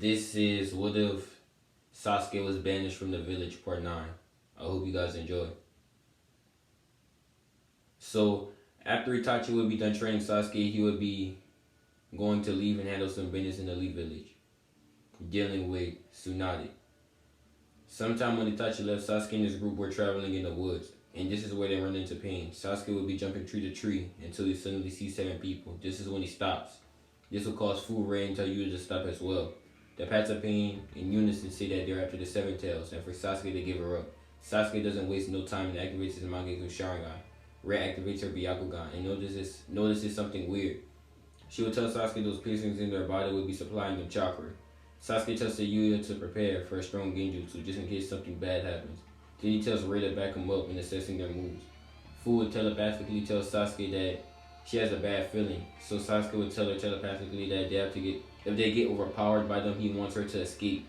This is what if Sasuke was banished from the village, part 9. I hope you guys enjoy. So, after Itachi would be done training Sasuke, he would be going to leave and handle some business in the Lee village, dealing with Tsunade. Sometime when Itachi left, Sasuke and his group were traveling in the woods, and this is where they run into pain. Sasuke would be jumping tree to tree until he suddenly sees 7 people. This is when he stops. This will cause Fu, Ray, and Tayuya to stop as well. The Paths of Pain in unison say that they're after the 7 Tails, and for Sasuke to give her up. Sasuke doesn't waste no time and activates his Mangekyou Sharingan. Ray activates her Byakugan and notices something weird. She will tell Sasuke those piercings in their body will be supplying them chakra. Sasuke tells Tayuya to prepare for a strong genjutsu just in case something bad happens. Then he tells Ray to back him up in assessing their moves. Fu would telepathically tell Sasuke that she has a bad feeling, so Sasuke would tell her telepathically that if they get overpowered by them, he wants her to escape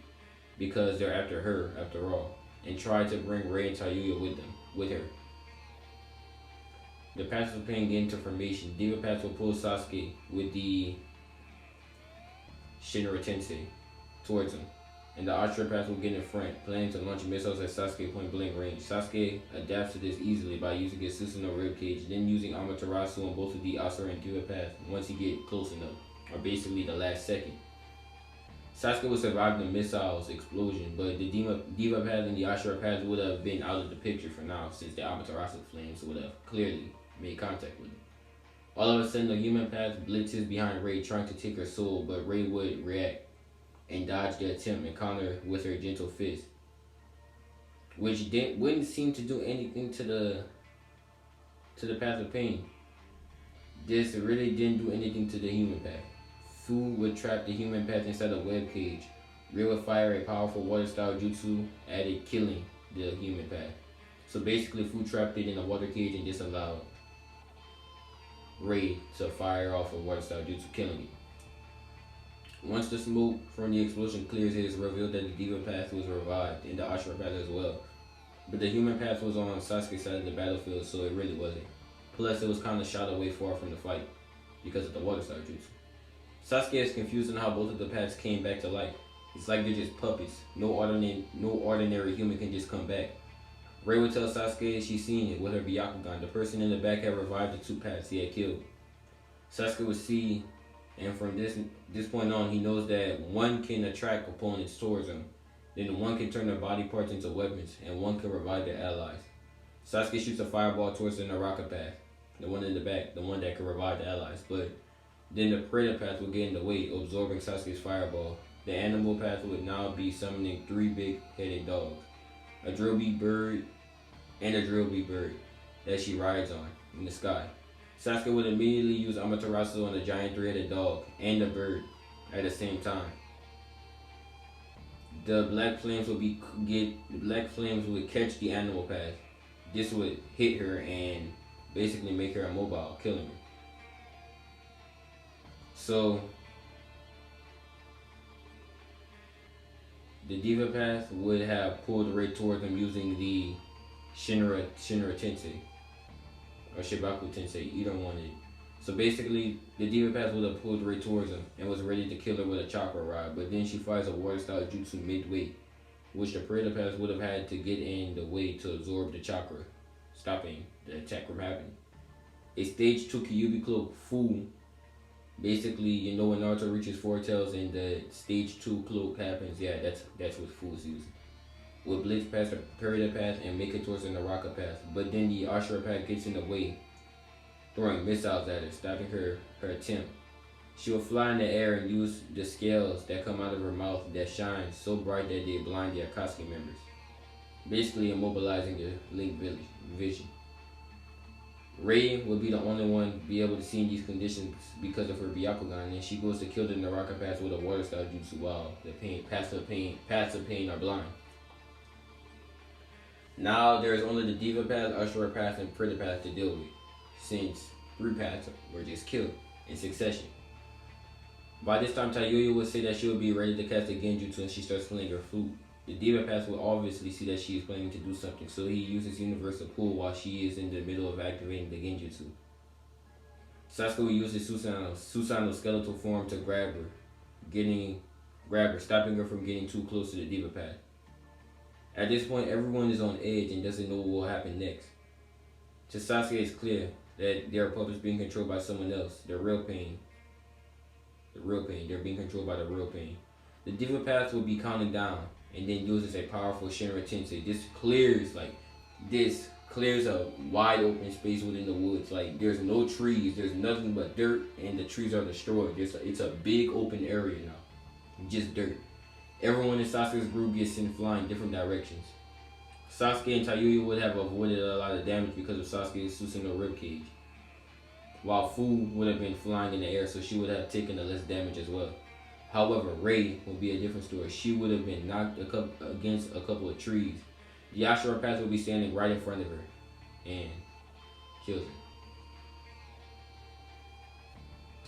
because they're after her, after all, and try to bring Ray and Tayuya with her. The Paths of Pain get into formation. Diva Paths will pull Sasuke with the Shinra Tensei towards him, and the Ashura Path will get in front, planning to launch missiles at Sasuke point blank range. Sasuke adapts to this easily by using his Susanoo ribcage, then using Amaterasu on both of the Asura and Diva Paths once he get close enough, or basically the last second. Sasuke would survive the missile's explosion, but the Diva Path and the Ashura Path would have been out of the picture for now since the Amaterasu flames would have clearly made contact with him. All of a sudden, the human path blitzes behind Ray, trying to take her soul, but Ray would react and dodge the attempt and counter with her gentle fist, which wouldn't seem to do anything to the Path of Pain. This really didn't do anything to the human path. Fu would trap the human path inside a web cage. Ray would fire a powerful water-style jutsu at it, killing the human path. So basically, Fu trapped it in a water cage and disallowed Ray to fire off a water-style jutsu, killing it. Once the smoke from the explosion clears, it is revealed that the Diva Path was revived, and the Ashura Path as well. But the human path was on Sasuke's side of the battlefield, so it really wasn't. Plus, it was kind of shot away far from the fight because of the water-style jutsu. Sasuke is confused on how both of the paths came back to life. It's like they're just puppets. No ordinary human can just come back. Ray would tell Sasuke she's seen it with her Byakugan. The person in the back had revived the 2 paths he had killed. Sasuke would see, and from this point on, he knows that one can attract opponents towards him. Then one can turn their body parts into weapons, and one can revive their allies. Sasuke shoots a fireball towards the Naraka path, the one in the back, the one that can revive the allies. But then the Predator path would get in the way, absorbing Sasuke's fireball. The animal path would now be summoning 3 big-headed dogs, a drillbeak bird, and a drillbeak bird that she rides on in the sky. Sasuke would immediately use Amaterasu on the giant 3-headed dog and the bird at the same time. The black flames would catch the animal path. This would hit her and basically make her immobile, killing her. So the Diva Path would have pulled Ray toward them using the Shinra Tensei, or Shibaku Tensei, either one is. So basically, the Diva Path would have pulled Ray towards him and was ready to kill her with a chakra rod, but then she fires a water-style jutsu midway, which the Predator Path would have had to get in the way to absorb the chakra, stopping the attack from happening. A stage 2 Kyuubi cloak, Fu, basically, when Naruto reaches 4 tails and the stage 2 cloak happens, yeah, that's what Fu is using. Would blitz past the Predator Path and make it towards the Naraka Path, but then the Ashura Path gets in the way, throwing missiles at her, stopping her attempt. She will fly in the air and use the scales that come out of her mouth that shine so bright that they blind the Akatsuki members, basically immobilizing the Link vision. Ray would be the only one be able to see in these conditions because of her Byakugan, and she goes to kill the Naraka Path with a water-style jutsu while the Paths of Pain are blind. Now there is only the Diva Path, Ashura Path, and Predator Path to deal with, since 3 paths were just killed in succession. By this time, Tayuya would say that she would be ready to cast a genjutsu and she starts playing her flute. The Diva Path will obviously see that she is planning to do something, so he uses Universal Pull while she is in the middle of activating the genjutsu. Sasuke will use his Susanoo skeletal form to grab her, getting grab her, stopping her from getting too close to the Diva Path. At this point, everyone is on edge and doesn't know what will happen next. To Sasuke, it's clear that their puppets being controlled by someone else. The real pain. They're being controlled by the real pain. The Diva Path will be counting down and then uses a powerful Shinra Tensei. This clears a wide open space within the woods. Like, there's no trees, there's nothing but dirt, and the trees are destroyed. It's a big open area now. Just dirt. Everyone in Sasuke's group gets sent flying different directions. Sasuke and Tayuya would have avoided a lot of damage because of Sasuke's Susanoo ribcage, while Fu would have been flying in the air, so she would have taken the less damage as well. However, Rei would be a different story. She would have been knocked against a couple of trees. The Ashura Path would be standing right in front of her and kills her,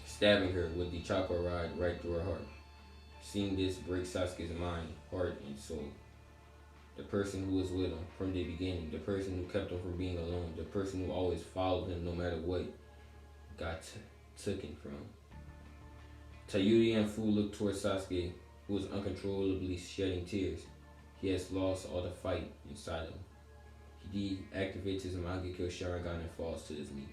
stabbing her with the chakra rod right through her heart. Seeing this breaks Sasuke's mind, heart, and soul. The person who was with him from the beginning, the person who kept him from being alone, the person who always followed him no matter what, got taken from him. Tayuya and Fu looked towards Sasuke, who was uncontrollably shedding tears. He has lost all the fight inside him. He deactivates his Mangekyo Sharingan and falls to his knees.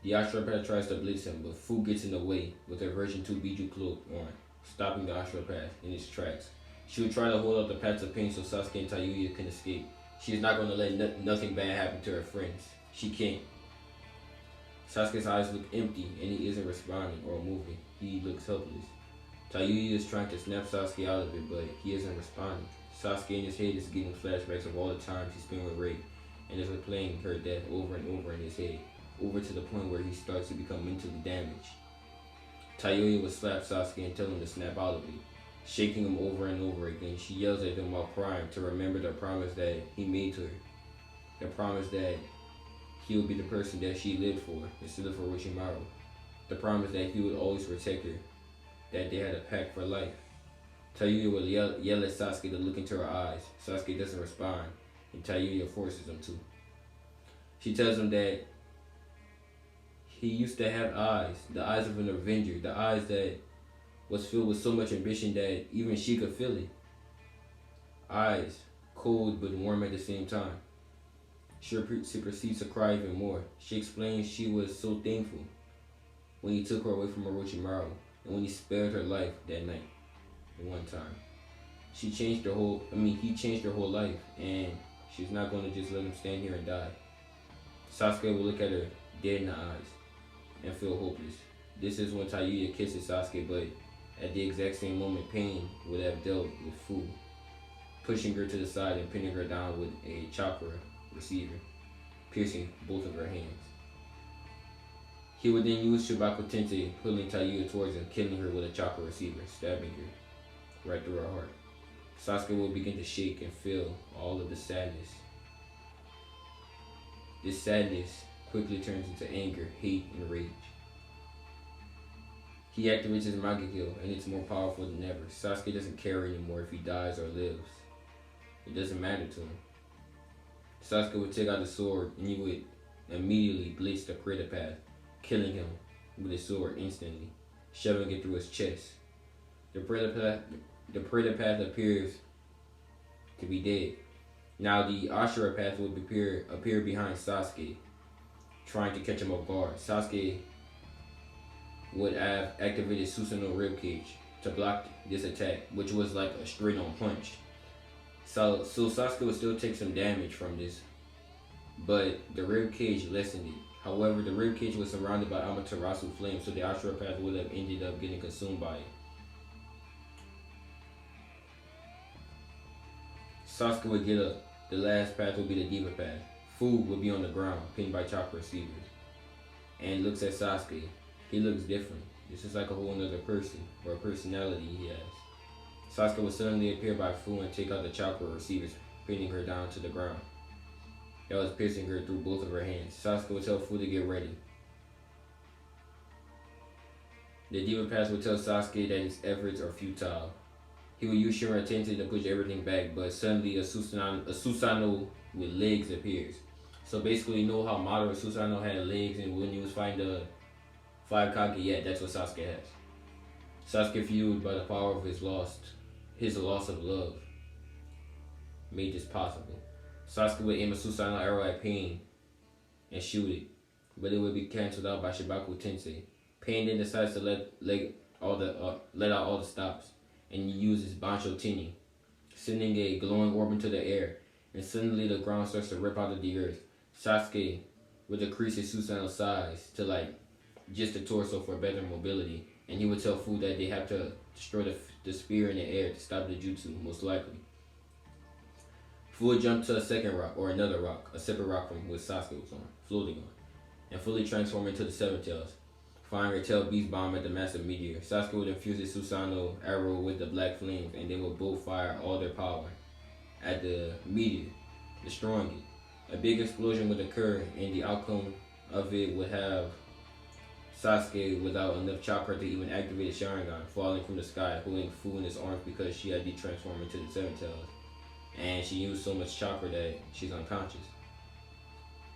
The Ashura Path tries to blitz him, but Fu gets in the way with her version 2 Biju cloak on, stopping the Ashura Path in its tracks. She would try to hold up the paths of pain so Sasuke and Tayuya can escape. She is not going to let nothing bad happen to her friends. She can't. Sasuke's eyes look empty and he isn't responding or moving. He looks helpless. Tayuya is trying to snap Sasuke out of it, but he isn't responding. Sasuke in his head is getting flashbacks of all the times he spent with Rei and is replaying her death over and over in his head, over to the point where he starts to become mentally damaged. Tayuya would slap Sasuke and tell him to snap out of it, shaking him over and over again. She yells at him while crying to remember the promise that he made to her. The promise that he would be the person that she lived for instead of for Orochimaru. The promise that he would always protect her, that they had a pact for life. Tayuya would yell at Sasuke to look into her eyes. Sasuke doesn't respond, and Tayuya forces him to. She tells him that he used to have eyes, the eyes of an avenger, the eyes that was filled with so much ambition that even she could feel it. Eyes, cold but warm at the same time. She proceeds to cry even more. She explains she was so thankful when he took her away from Orochimaru and when he spared her life that night. At one time, he changed her whole life, and she's not going to just let him stand here and die. Sasuke will look at her dead in the eyes and feel hopeless. This is when Tayuya kisses Sasuke, but at the exact same moment, Pain would have dealt with Fu, pushing her to the side and pinning her down with a chakra receiver, piercing both of her hands. He would then use Shubaku Tensei, pulling Tayuya towards him, killing her with a chakra receiver, stabbing her right through her heart. Sasuke will begin to shake and feel all of the sadness. This sadness quickly turns into anger, hate, and rage. He activates his Mangekyo, and it's more powerful than ever. Sasuke doesn't care anymore if he dies or lives. It doesn't matter to him. Sasuke would take out the sword, and he would immediately blitz the Predator Path, killing him with his sword instantly, shoving it through his chest. The Predator Path appears to be dead. Now the Ashura Path would appear behind Sasuke, trying to catch him off guard. Sasuke would have activated Susanoo ribcage to block this attack, which was like a straight-on punch. So Sasuke would still take some damage from this, but the ribcage lessened it. However, the ribcage was surrounded by Amaterasu flames, so the Ashura Path would have ended up getting consumed by it. Sasuke would get up. The last path would be the Diva Path. Fu would be on the ground, pinned by chakra receivers, and looks at Sasuke. He looks different. This is like a whole other person, or a personality he has. Sasuke would suddenly appear by Fu and take out the chakra receivers, pinning her down to the ground. That was piercing her through both of her hands. Sasuke would tell Fu to get ready. The Diva Path would tell Sasuke that his efforts are futile. He would use Shinra Tensei to push everything back, but suddenly a Susanoo with legs appears. So basically, you know how Madara Susanoo had legs, and when he was fighting the 5 Kage, yeah, that's what Sasuke has. Sasuke, fueled by the power of his loss of love, made this possible. Sasuke would aim a suicidal arrow at Pain and shoot it, but it would be cancelled out by Shibaku Tensei. Pain then decides to let out all the stops and uses Bancho Tini, sending a glowing orb into the air, and suddenly the ground starts to rip out of the earth. Sasuke would decrease his suicidal size to just the torso for better mobility, and he would tell Fu that they have to destroy the spear in the air to stop the jutsu, most likely. Fu would jump to a second rock, or another rock, a separate rock from what Sasuke was on, floating on, and fully transform into the Seven Tails, firing a tail beast bomb at the massive meteor. Sasuke would infuse his Susanoo arrow with the black flames, and they would both fire all their power at the meteor, destroying it. A big explosion would occur, and the outcome of it would have Sasuke without enough chakra to even activate a Sharingan, falling from the sky, holding Fu in his arms because she had de-transformed into the Seven Tails, and she used so much chakra that she's unconscious.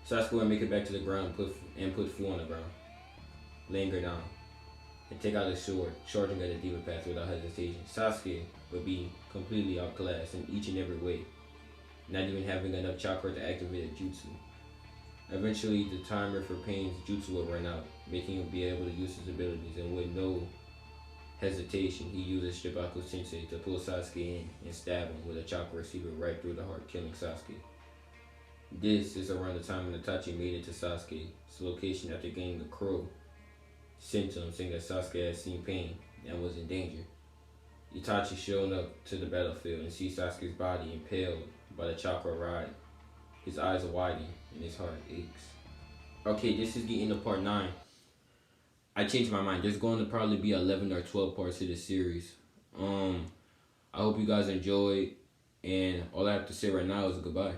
Sasuke would make it back to the ground and put Fu on the ground, laying her down, and take out his sword, charging at the Demon Path without hesitation. Sasuke would be completely outclassed in each and every way, not even having enough chakra to activate a jutsu. Eventually, the timer for Pain's jutsu would run out, making him be able to use his abilities, and with no hesitation, he uses Shibaku Sensei to pull Sasuke in and stab him with a chakra receiver right through the heart, killing Sasuke. This is around the time when Itachi made it to Sasuke's location after getting the crow sent to him, saying that Sasuke had seen Pain and was in danger. Itachi showed up to the battlefield and sees Sasuke's body impaled by the chakra rod. His eyes are widening and his heart aches. Okay, this is the end of part 9. I changed my mind. There's going to probably be 11 or 12 parts to this series. I hope you guys enjoyed, and all I have to say right now is goodbye.